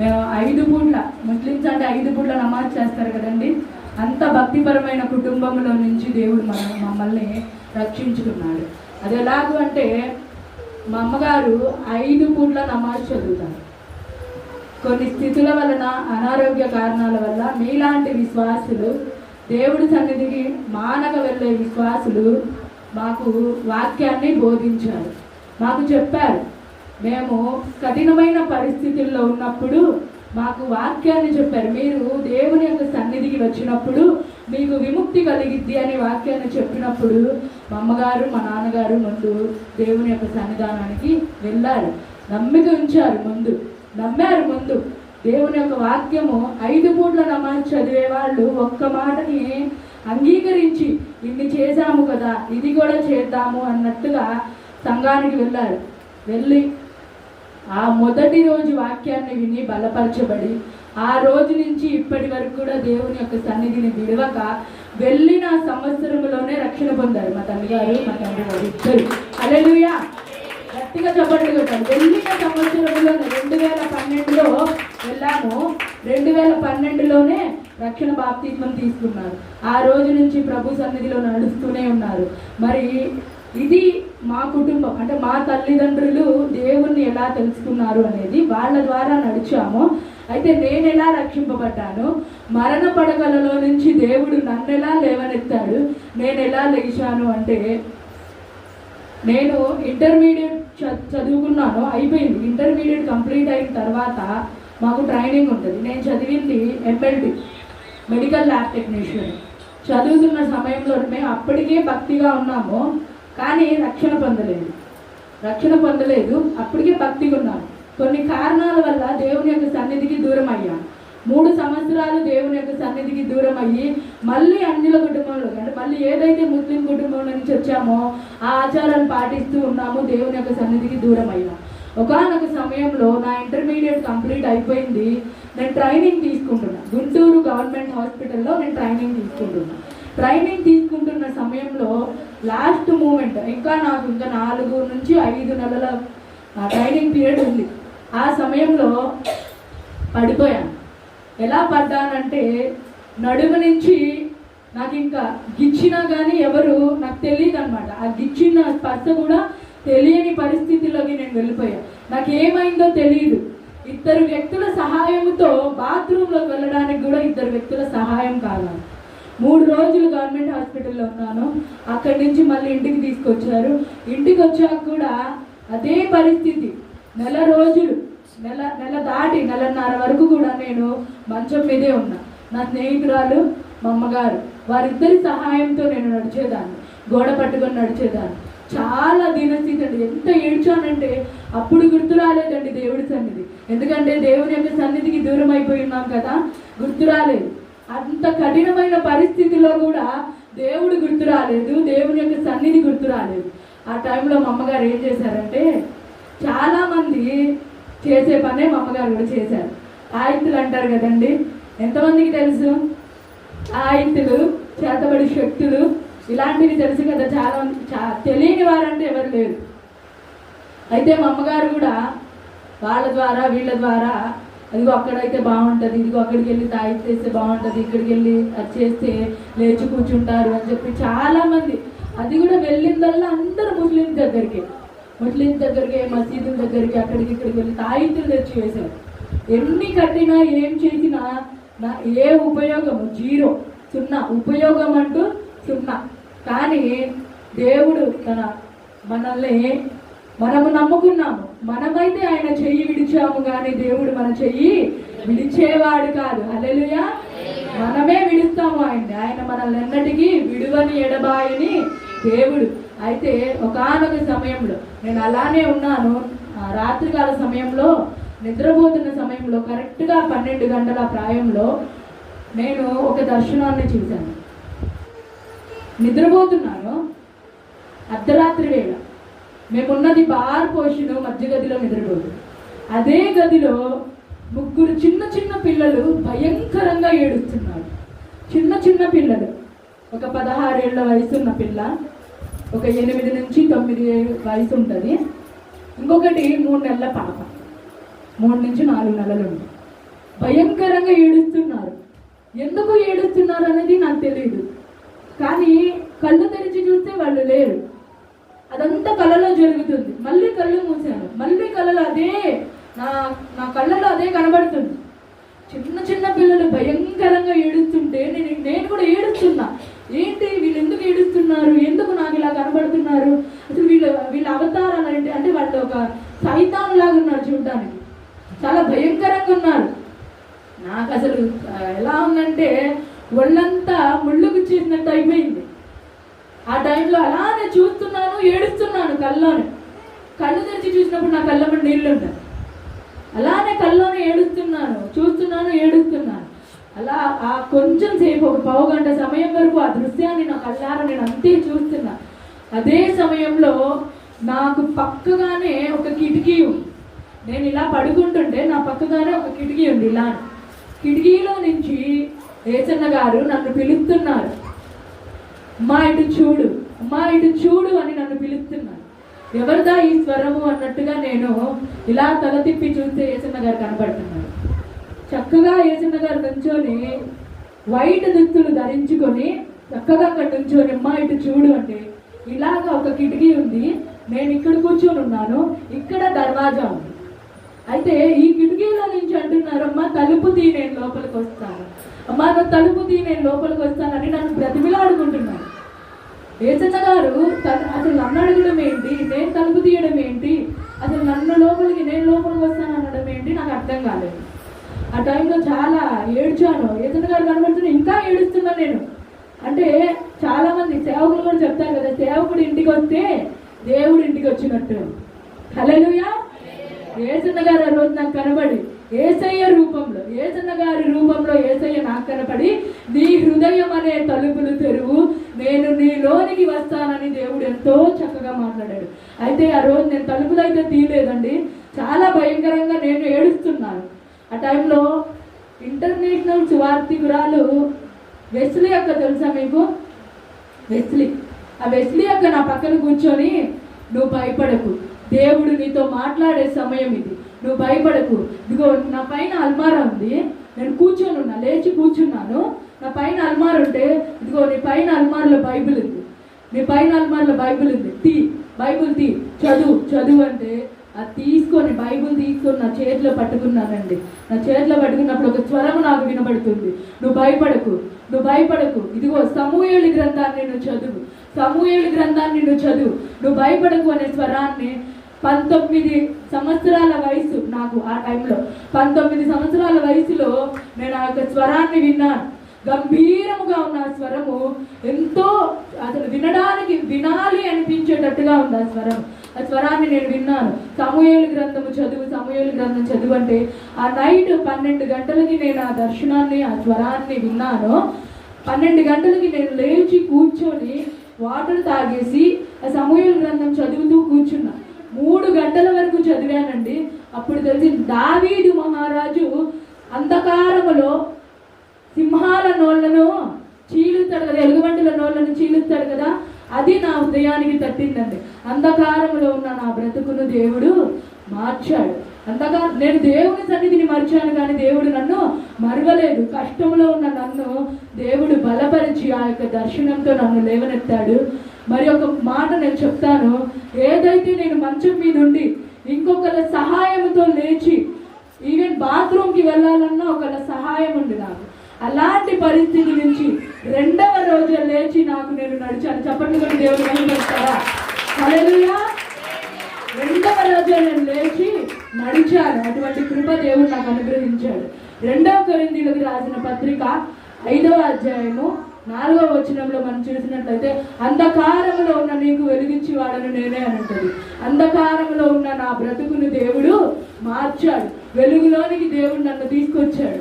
మేము 5 పూట్ల ముస్లిమ్స్ అంటే 5 పూట్ల నమాజ్ చేస్తారు కదండి. అంత భక్తిపరమైన కుటుంబంలో నుంచి దేవుడు మమ్మల్ని రక్షించుకున్నాడు. అది ఎలాగూ అంటే మా అమ్మగారు 5 పూట్ల నమాజ్ చదువుతారు. కొన్ని స్థితుల వలన, అనారోగ్య కారణాల వల్ల మీలాంటి విశ్వాసులు, దేవుడి సన్నిధికి మానక వెళ్ళే విశ్వాసులు మాకు వాక్యాన్ని బోధించారు, మాకు చెప్పారు. మేము కఠినమైన పరిస్థితుల్లో ఉన్నప్పుడు మాకు వాక్యాన్ని చెప్పారు. మీరు దేవుని యొక్క సన్నిధికి వచ్చినప్పుడు మీకు విముక్తి కలిగిద్ది అని వాక్యాన్ని చెప్పినప్పుడు మా అమ్మగారు, మా నాన్నగారు ముందు దేవుని యొక్క సన్నిధానానికి వెళ్ళారు. నమ్మిక ఉంచారు, నమ్మారు. దేవుని యొక్క వాక్యము 5 పూట్ల నమాజ్ చదివే వాళ్ళు ఒక్క మాటని అంగీకరించి ఇన్ని చేశాము కదా, ఇది కూడా చేద్దాము అన్నట్టుగా సంఘానికి వెళ్ళారు. వెళ్ళి ఆ మొదటి రోజు వాక్యాన్ని విని బలపరచబడి ఆ రోజు నుంచి ఇప్పటి వరకు కూడా దేవుని యొక్క సన్నిధిని విడవక వెళ్ళిన సంవత్సరంలోనే రక్షణ పొందారు మా తల్లిగారు, మా తండ్రి గారు ఇద్దరు. హల్లెలూయా, గట్టిగా చెప్పండి కొట్టారు. వెళ్ళిన సంవత్సరంలో 2012లో వెళ్ళాము. 2012లోనే రక్షణ బాప్తిస్మం తీసుకున్నారు. ఆ రోజు నుంచి ప్రభు సన్నిధిలో నడుస్తూనే ఉన్నారు. మరి ఇది మా కుటుంబం, అంటే మా తల్లిదండ్రులు దేవుణ్ణి ఎలా తెలుసుకున్నారు అనేది వాళ్ళ ద్వారా నడిచాము. అయితే నేను ఎలా రక్షింపబడ్డాను, మరణ పడగలలో నుంచి దేవుడు నన్ను ఎలా లేవనెత్తాడు, నేను ఎలా లెగిశాను అంటే, నేను ఇంటర్మీడియట్ చదువుకున్నాను, అయిపోయింది. ఇంటర్మీడియట్ కంప్లీట్ అయిన తర్వాత మాకు ట్రైనింగ్ ఉంటుంది. నేను చదివింది MLT, మెడికల్ ల్యాబ్ టెక్నీషియన్. చదువుతున్న సమయంలో మేము అప్పటికే భక్తిగా ఉన్నాము, కానీ రక్షణ పొందలేదు. అప్పటికే భక్తిగా ఉన్నాను. కొన్ని కారణాల వల్ల దేవుని యొక్క సన్నిధికి దూరం అయ్యాను. 3 సంవత్సరాలు దేవుని యొక్క సన్నిధికి దూరం అయ్యి మళ్ళీ అన్యుల కుటుంబంలో, అంటే మళ్ళీ ఏదైతే ముస్లిం కుటుంబం నుంచి వచ్చామో ఆ ఆచారాలు పాటిస్తూ ఉన్నాము. దేవుని యొక్క సన్నిధికి దూరం అయ్యాము. ఒకానొక సమయంలో నా ఇంటర్మీడియట్ కంప్లీట్ అయిపోయింది. నేను ట్రైనింగ్ తీసుకుంటున్నా, గుంటూరు గవర్నమెంట్ హాస్పిటల్లో నేను ట్రైనింగ్ తీసుకుంటున్న సమయంలో లాస్ట్ మూమెంట్, నాకు ఇంకా 4 నుంచి 5 నెలల ట్రైనింగ్ పీరియడ్ ఉంది. ఆ సమయంలో పడిపోయాను. ఎలా పడ్డానంటే, నడుము నుంచి నాకు ఇంకా గిచ్చినా కానీ ఎవరు నాకు తెలియదు అనమాట. ఆ గిచ్చిన స్పర్శ కూడా తెలియని పరిస్థితిలోకి నేను వెళ్ళిపోయాను. నాకు ఏమైందో తెలియదు. 2 వ్యక్తుల సహాయంతో బాత్రూంలోకి వెళ్ళడానికి కూడా 2 వ్యక్తుల సహాయం కావాలి. 3 రోజులు గవర్నమెంట్ హాస్పిటల్లో ఉన్నాను. అక్కడి నుంచి మళ్ళీ ఇంటికి తీసుకొచ్చారు. ఇంటికి వచ్చాక కూడా అదే పరిస్థితి. నెల దాటి 1.5 వరకు కూడా నేను మంచం మీదే ఉన్నా. నా స్నేహితురాలు, మా అమ్మగారు, వారిద్దరి సహాయంతో నేను నడిచేదాన్ని, గోడ పట్టుకొని నడిచేదాన్ని. చాలా దీనస్థితి అండి. ఎంత ఏడ్చానంటే అప్పుడు గుర్తు రాలేదండి దేవుడి సన్నిధి. ఎందుకంటే దేవుని యొక్క సన్నిధికి దూరం అయిపోయి ఉన్నాం కదా, గుర్తు రాలేదు. అంత కఠినమైన పరిస్థితిలో కూడా దేవుడు గుర్తు రాలేదు, దేవుని యొక్క సన్నిధి గుర్తు రాలేదు. ఆ టైంలో మా అమ్మగారు ఏం చేశారంటే, చాలామంది చేసే పనే మా అమ్మగారు కూడా చేశారు. ఆయిత్తులు అంటారు కదండి, ఎంతమందికి తెలుసు? ఆయిత్తులు, చేతబడి శక్తులు, ఇలాంటివి తెలుసు కదా. చాలా తెలియని వారంటే ఎవరు లేరు. అయితే మా అమ్మగారు కూడా వాళ్ళ ద్వారా వీళ్ళ ద్వారా, అదిగో అక్కడైతే బాగుంటుంది, ఇదిగో అక్కడికి వెళ్ళి తాయితేస్తే బాగుంటుంది, ఇక్కడికి వెళ్ళి అది చేస్తే లేచి కూర్చుంటారు అని చెప్పి చాలామంది, అది కూడా వెళ్ళిందల్లా అందరూ ముస్లిమ్స్ దగ్గరికి, మసీదుల దగ్గరికి, అక్కడికి ఇక్కడికి వెళ్ళి తాయితులు తెచ్చి వేశారు. ఎన్ని కట్టినా ఏం చేసినా ఏ ఉపయోగము? 0, 0. ఉపయోగం అంటూ 0. కానీ దేవుడు మనము నమ్ముకున్నాము. మనమైతే ఆయన చెయ్యి విడిచాము, కానీ దేవుడు మన చెయ్యి విడిచేవాడు కాదు. హల్లెలూయా, మనమే విడుస్తాము ఆయన మనల్ని ఎన్నటికీ విడువని ఎడబాయని దేవుడు. అయితే ఒకానొక సమయంలో నేను అలానే ఉన్నాను. రాత్రికాల సమయంలో, నిద్రపోతున్న సమయంలో, కరెక్ట్గా 12 గంటల ప్రాయంలో నేను ఒక దర్శనాన్ని చూశాను. నిద్రపోతున్నాను, అర్ధరాత్రి వేళ. మేమున్నది బార్ పోషణ మధ్య గదిలో నిద్రపోతుంది. అదే గదిలో 3 చిన్న పిల్లలు భయంకరంగా ఏడుస్తున్నారు. చిన్న పిల్లలు, ఒక 16 ఏళ్ల వయసున్న పిల్ల, ఒక 8 నుంచి 9 వయసు ఉంటుంది, ఇంకొకటి 3 నెలల పాప, 3 నుంచి 4 నెలలు ఉంది. భయంకరంగా ఏడుస్తున్నారు. ఎందుకు ఏడుస్తున్నారు అనేది నాకు తెలియదు, కానీ కళ్ళు తెరిచి చూస్తే వాళ్ళు లేరు. అదంతా కళ్ళలో జరుగుతుంది. మళ్ళీ కళ్ళు మూసాను, మళ్ళీ కళ్ళలో అదే నా కళ్ళలో అదే కనబడుతుంది. చిన్న చిన్న పిల్లలు భయంకరంగా ఏడుస్తుంటే నేను కూడా ఏడుస్తున్నా. ఏంటి వీళ్ళు ఎందుకు ఏడుస్తున్నారు, ఎందుకు నాకు ఇలా కనబడుతున్నారు, అసలు వీళ్ళ అవతారాలు ఏంటి అంటే వాళ్ళు ఒక సైతాన్ లాగా ఉన్నారు, చూడడానికి చాలా భయంకరంగా ఉన్నారు. నాకు అసలు ఎలా ఉందంటే ఒళ్ళంతా ముళ్ళు గుచ్చేసినట్టు అయిపోయింది. ఆ టైంలో అలానే చూస్తున్నాను, ఏడుస్తున్నాను. కళ్ళు తెరిచి చూసినప్పుడు నా కళ్ళలో నీళ్ళు ఉంటాయి. అలానే కళ్ళలోనే ఏడుస్తున్నాను, చూస్తున్నాను, ఏడుస్తున్నాను. అలా ఆ కొంచెం సేపు ఒక పావు గంట సమయం వరకు ఆ దృశ్యాన్ని నా కళ్ళారా నేను అంతే చూస్తున్నా. అదే సమయంలో నాకు పక్కగానే ఒక కిటికీ ఉంది. నేను ఇలా పడుకుంటుంటే నా పక్కగానే ఒక కిటికీ ఉంది. ఇలా కిటికీలో నుంచి ఏసన్న గారు నన్ను పిలుస్తున్నారు, అమ్మా ఇటు చూడు, అమ్మా ఇటు చూడు అని నన్ను పిలుస్తున్నారు. ఎవరిదా ఈ స్వరము అన్నట్టుగా నేను ఇలా తల తిప్పి చూస్తే ఏసన్న గారు కనబడుతున్నారు. చక్కగా ఏసన్న గారు నుంచొని వైట్ దుస్తులు ధరించుకొని చక్కగా అక్కడ నుంచొని అమ్మా ఇటు చూడు అంటే ఇలాగా ఒక కిటికీ ఉంది. నేను ఇక్కడ కూర్చొని ఉన్నాను, ఇక్కడ దర్వాజా ఉంది. అయితే ఈ కిటికీలో నుంచి అంటున్నారు, అమ్మా తలుపు తీ నేను లోపలికి వస్తాను, అమ్మా నువ్వు తలుపు తీ నేను లోపలికి వస్తానని నన్ను బ్రతిమిలాడుకుంటున్నాను. ఏసన్న గారు అసలు నన్ను అడగడం ఏంటి, నేను తలుపు తీయడం ఏంటి, అసలు నేను లోపలికి వస్తాను అనడం ఏంటి, నాకు అర్థం కాలేదు. ఆ టైంలో చాలా ఏడ్చాను. ఏసన్న గారు కనబడుతున్నా ఇంకా ఏడుస్తున్నా నేను. అంటే చాలా మంది సేవకులు కూడా చెప్తారు కదా, సేవకుడు ఇంటికి వస్తే దేవుడు ఇంటికి వచ్చినట్టు. హల్లెలూయా. ఏసన్న గారు ఆ రోజు నాకు కనబడి ఏసయ్య రూపంలో ఏసయ్య నాకు కనపడి నీ హృదయం అనే తలుపులు తెరువు, నేను నీలోనికి వస్తానని దేవుడు ఎంతో చక్కగా మాట్లాడాడు. అయితే ఆ రోజు నేను తలుపులు అయితే తీయలేదండి, చాలా భయంకరంగా నేను ఏడుస్తున్నాను. ఆ టైంలో ఇంటర్నేషనల్ సువార్థికురాలు వెస్లీ అక్క తెలుసా మీకు? ఆ వెస్లీ అక్క నా పక్కన కూర్చొని, నువ్వు భయపడకు, దేవుడు నీతో మాట్లాడే సమయం ఇది, నువ్వు భయపడకు, ఇదిగో నా పైన అల్మారా ఉంది, నేను కూర్చొని ఉన్నా, లేచి కూర్చున్నాను, నా పైన అల్మార్ ఉంటే ఇదిగో నీ పైన అల్మార్లో బైబిల్ ఉంది, బైబిల్ తీ చదువు అంటే అది తీసుకొని బైబిల్ తీసుకొని నా చేతిలో పట్టుకున్నానండి. నా చేతిలో పట్టుకున్నప్పుడు ఒక స్వరం నాకు వినబడుతుంది, నువ్వు భయపడకు, ఇదిగో సమూయేలు గ్రంథాన్ని నువ్వు చదువు, నువ్వు భయపడకు అనే స్వరాన్ని 19 సంవత్సరాల వయసు నాకు. ఆ టైంలో 19 సంవత్సరాల వయసులో నేను ఆ యొక్క స్వరాన్ని విన్నాను. గంభీరముగా ఉన్న ఆ స్వరము ఎంతో అసలు వినాలి అనిపించేటట్టుగా ఉంది ఆ స్వరాన్ని నేను విన్నాను. సమూయేలు గ్రంథం చదువు అంటే ఆ నైట్ 12 గంటలకి నేను ఆ దర్శనాన్ని, ఆ స్వరాన్ని విన్నాను. 12 గంటలకి నేను లేచి కూర్చొని వాటర్ తాగేసి ఆ సమూయేలు గ్రంథం చదువుతూ కూర్చున్నా. 3 గంటల వరకు చదివానండి. అప్పుడు తెలిసి దావీదు మహారాజు అంధకారములో సింహాల నోళ్లను చీలుస్తాడు కదా, ఎలుగుబంటిల నోళ్లను చీలుస్తాడు కదా, అది నా హృదయానికి తట్టిందండి. అంధకారంలో ఉన్న నా బ్రతుకును దేవుడు మార్చాడు. నేను దేవుని సన్నిధిని మర్చాను, కానీ దేవుడు నన్ను మరవలేదు. కష్టంలో ఉన్న నన్ను దేవుడు బలపరిచి ఆ యొక్క దర్శనంతో నన్ను లేవనెత్తాడు. మరి ఒక మాట నేను చెప్తాను, ఏదైతే నేను మంచం మీద ఉండి ఇంకొకళ్ళ సహాయంతో లేచి ఈవెన్ బాత్రూమ్కి వెళ్ళాలన్నా ఒకళ్ళ సహాయం ఉంది నాకు. అలాంటి పరిస్థితి నుంచి 2వ రోజు లేచి నేను నడిచాను. చప్పట్లు కొట్టి దేవుడు మహిమపరుస్తారా? హల్లెలూయా. 2వ రోజు నేను లేచి నడిచాను. అటువంటి కృప దేవుడు నాకు అనుగ్రహించాడు. 2వ కొరింథీయులకు రాసిన పత్రిక 5వ అధ్యాయము 4వ వచనంలో మనం చూసినట్లయితే, అంధకారంలో ఉన్న నీకు వెలిగించి వాడను నేనే అని ఉంటుంది. అంధకారంలో ఉన్న నా బ్రతుకును దేవుడు మార్చాడు, వెలుగులోనికి దేవుడు నన్ను తీసుకొచ్చాడు.